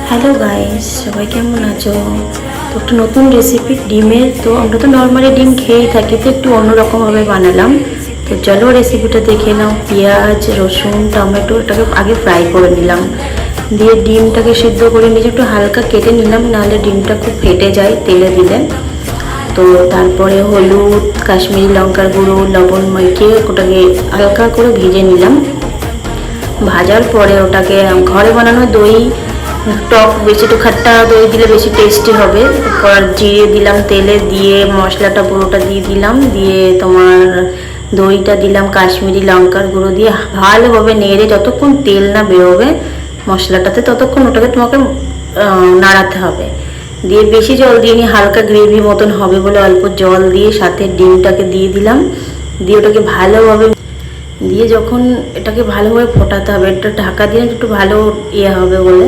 Hello guys, সবাই কেমন আছো? তো একটা নতুন রেসিপি ডিমের। তো আমরা তো নর্মালি ডিম খেয়েই থাকি, তো একটু অন্যরকমভাবে বানালাম। তো চলো রেসিপিটা দেখে নাও। পেঁয়াজ, রসুন, টমেটো এটাকে আগে ফ্রাই করে নিলাম, দিয়ে ডিমটাকে সিদ্ধ করে নিয়ে একটু হালকা কেটে নিলাম, নাহলে ডিমটা খুব ফেটে যায় তেলে দিলে। তো তারপরে হলুদ, কাশ্মীরি লঙ্কার গুঁড়ো, লবণ মাখিয়ে ওটাকে হালকা করে ভেজে নিলাম। ভাজার পরে ওটাকে ঘরে বানানো দই, টক বেশি একটু খাট্টা দই দিলে বেশি টেস্টি হবে। তারপর জিরে দিলাম তেলে, দিয়ে মশলাটা পুরোটা দিয়ে দিলাম, দিয়ে তোমার দইটা দিলাম, কাশ্মীরি লঙ্কার গুঁড়ো দিয়ে ভালোভাবে নেড়ে যতক্ষণ তেল না বেরোবে মশলাটাতে ততক্ষণ ওটাকে তোমাকে নাড়াতে হবে। দিয়ে বেশি জল দিয়ে নি, হালকা গ্রেভি মতন হবে বলে অল্প জল দিয়ে সাথে ডিমটাকে দিয়ে দিলাম। দিয়ে ওটাকে ভালোভাবে দিয়ে যখন এটাকে ভালোভাবে ফোটাতে হবে, এটা ঢাকা দিয়ে একটু ভালো হবে বলে